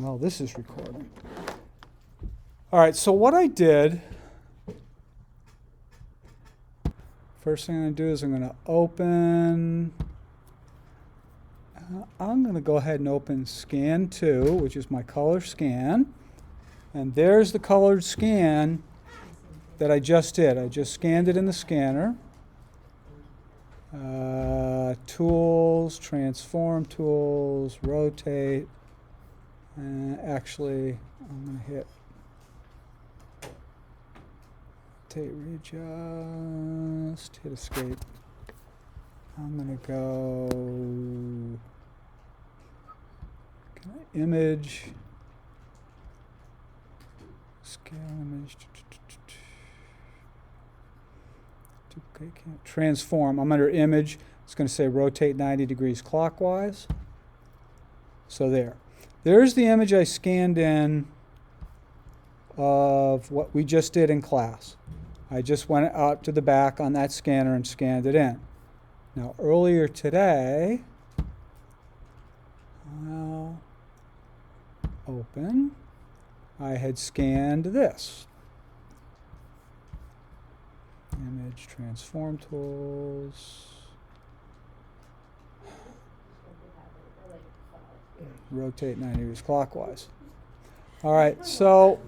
Well, this is recording. All right, so what I did, first thing I'm going to do is I'm going to open, I'm going to go ahead and open Scan 2, which is my color scan. And there's the colored scan that I just did. I just scanned it in the scanner. Tools, transform tools, rotate. Actually, I'm going to hit rotate, readjust, hit escape. I'm going to go image, scale image, duplicate, transform. I'm under image. It's going to say rotate 90 degrees clockwise. So there's the image I scanned in of what we just did in class. I just went out to the back on that scanner and scanned it in. Now earlier today, I'll open, I had scanned this. Image, transform tools, rotate 90 degrees clockwise. All right, so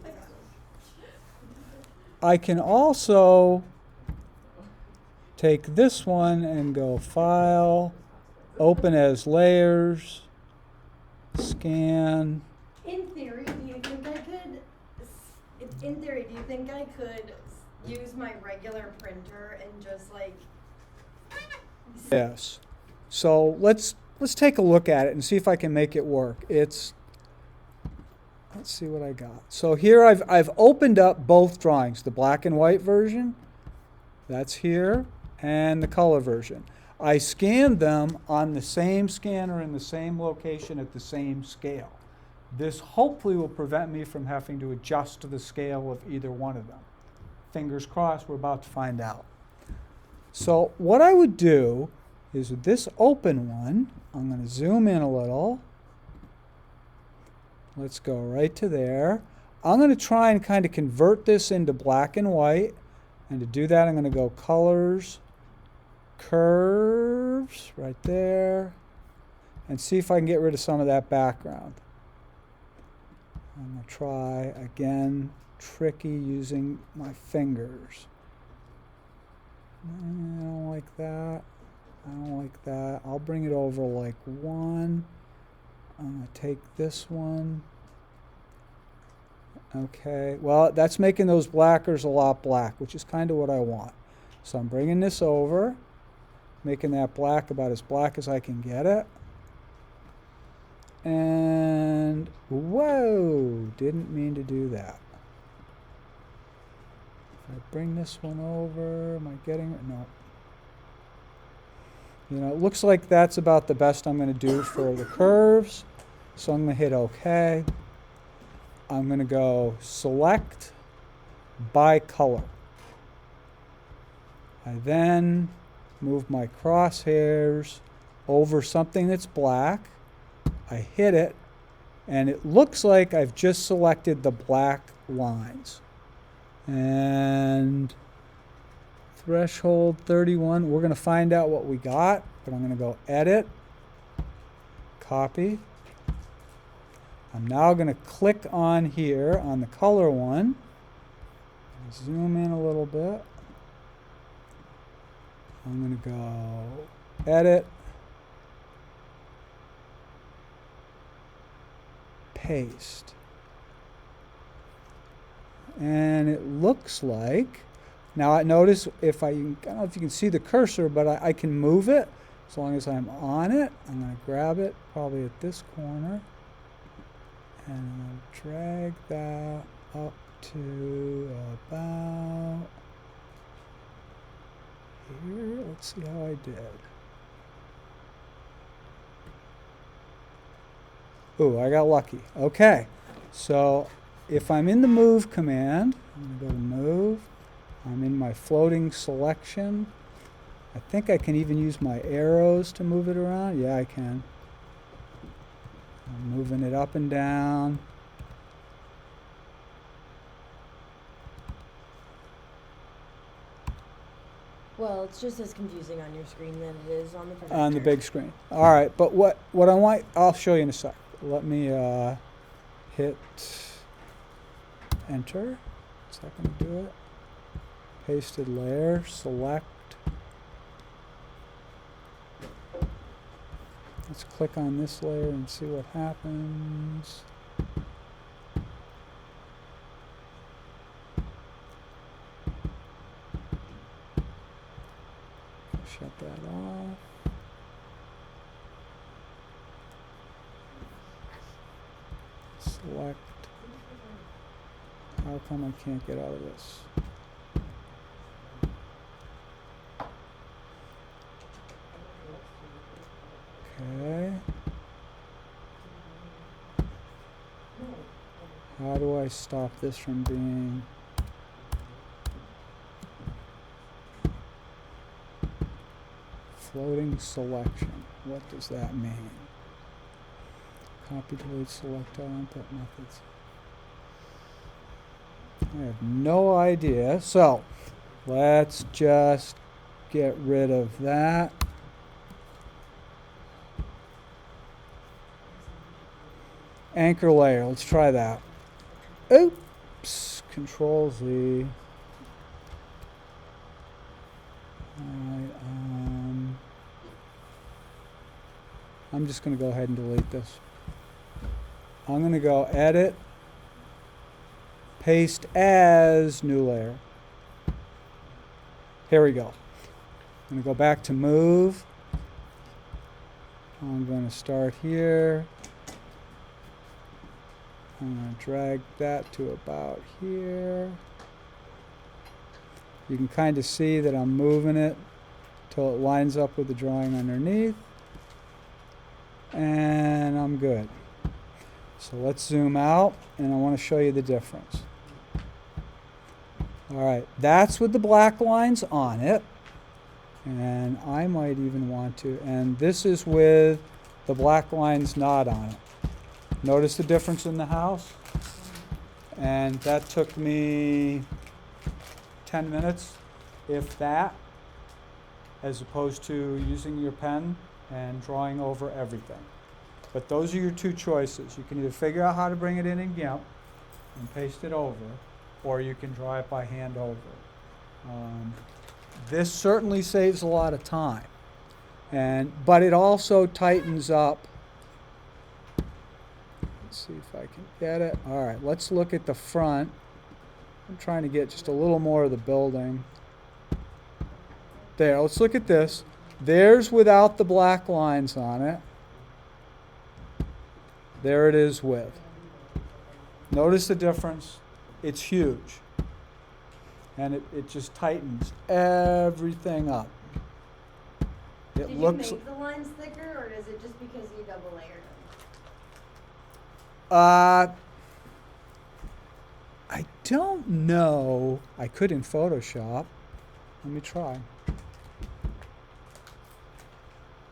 I can also take this one and go File, Open as Layers, Scan. In theory, do you think I could use my regular printer and just like... Yes. So let's take a look at it and see if I can make it work. Let's see what I got. So here I've opened up both drawings, the black and white version, that's here, and the color version. I scanned them on the same scanner in the same location at the same scale. This hopefully will prevent me from having to adjust to the scale of either one of them. Fingers crossed, we're about to find out. So what I would do is with this open one, I'm going to zoom in a little. Let's go right to there. I'm going to try and kind of convert this into black and white. And to do that, I'm going to go Colors, Curves, right there. And see if I can get rid of some of that background. I'm going to try, again, tricky using my fingers. I don't like that. I don't like that. I'll bring it over like one. I'm going to take this one. Okay, well, that's making those blackers a lot black, which is kind of what I want. So I'm bringing this over, making that black about as black as I can get it. And, whoa, didn't mean to do that. If I bring this one over, am I getting it? No. You know, it looks like that's about the best I'm going to do for the curves. So I'm going to hit OK. I'm going to go Select by Color. I then move my crosshairs over something that's black. I hit it, and it looks like I've just selected the black lines. And threshold 31, we're going to find out what we got, but I'm going to go Edit, Copy. I'm now going to click on here on the color one. Zoom in a little bit. I'm going to go Edit, Paste. And it looks like, now I notice if I don't know if you can see the cursor, but I can move it as long as I'm on it. I'm going to grab it probably at this corner. And I'm going to drag that up to about here. Let's see how I did. Ooh, I got lucky. Okay, so if I'm in the Move command, I'm going to go to Move. I'm in my floating selection. I think I can even use my arrows to move it around. Yeah, I can. I'm moving it up and down. Well, it's just as confusing on your screen than it is on the projector. On the big screen. All right, but what I want, I'll show you in a sec. Let me hit enter. Is that going to do it? Pasted layer, select. Let's click on this layer and see what happens. Shut that off. Select. How come I can't get out of this? Okay. How do I stop this from being... Floating selection. What does that mean? Copy, delete, select all input methods. I have no idea. So, let's just get rid of that. Anchor layer. Let's try that. Oops. Control Z. Alright, I'm just going to go ahead and delete this. I'm going to go edit, paste as new layer. Here we go. I'm going to go back to move. I'm going to start here. I'm going to drag that to about here. You can kind of see that I'm moving it till it lines up with the drawing underneath. And I'm good. So let's zoom out, and I want to show you the difference. All right, that's with the black lines on it. And I might even want to, and this is with the black lines not on it. Notice the difference in the house? And that took me 10 minutes, if that, as opposed to using your pen and drawing over everything. But those are your two choices. You can either figure out how to bring it in Gimp and paste it over, or you can draw it by hand over. This certainly saves a lot of time, but it also tightens up. Let's see if I can get it. All right, let's look at the front. I'm trying to get just a little more of the building. There, let's look at this. There's without the black lines on it. There it is with. Notice the difference. It's huge. And it just tightens everything up. Did you make the lines thicker, or is it just because you double layered them? I don't know. I could in Photoshop. Let me try.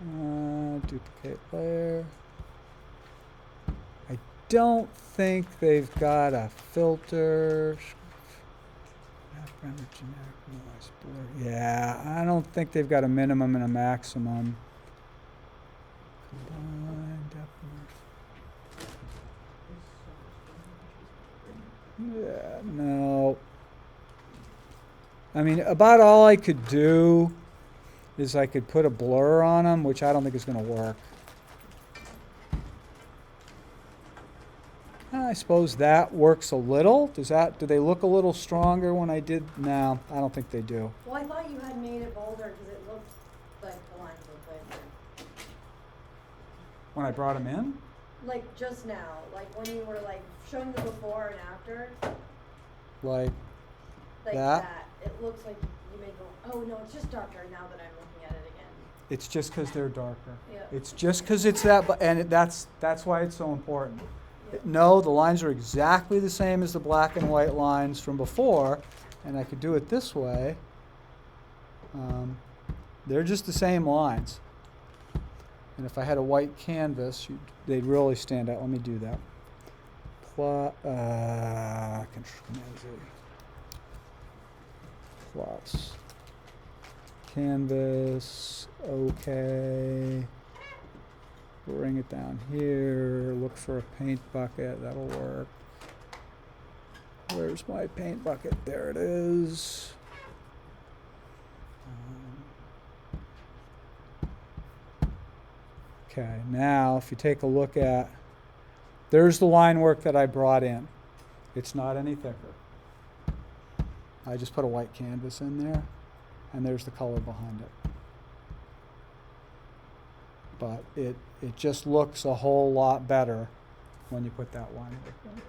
Duplicate layer. I don't think they've got a filter. Yeah, I don't think they've got a minimum and a maximum. Combine depth. Yeah, no. I mean, about all I could do is I could put a blur on them, which I don't think is going to work. I suppose that works a little. Do they look a little stronger when I did? No, I don't think they do. Well, I thought you had made it bolder because it looked like the lines were thicker. When I brought them in? Like just now, like when you were like showing the before and after. Like Like that? that. It looks like you make a, oh no, it's just darker now that I'm looking at it again. It's just because they're darker. Yeah. It's just because it's that, that's why it's so important. No, the lines are exactly the same as the black and white lines from before, and I could do it this way. They're just the same lines. And if I had a white canvas, they'd really stand out. Let me do that. Control-Z. Plus canvas, okay. Bring it down here, look for a paint bucket, that'll work. Where's my paint bucket? There it is. Okay, now if you take a look at, there's the line work that I brought in. It's not any thicker. I just put a white canvas in there, and there's the color behind it. But it just looks a whole lot better when you put that line work in.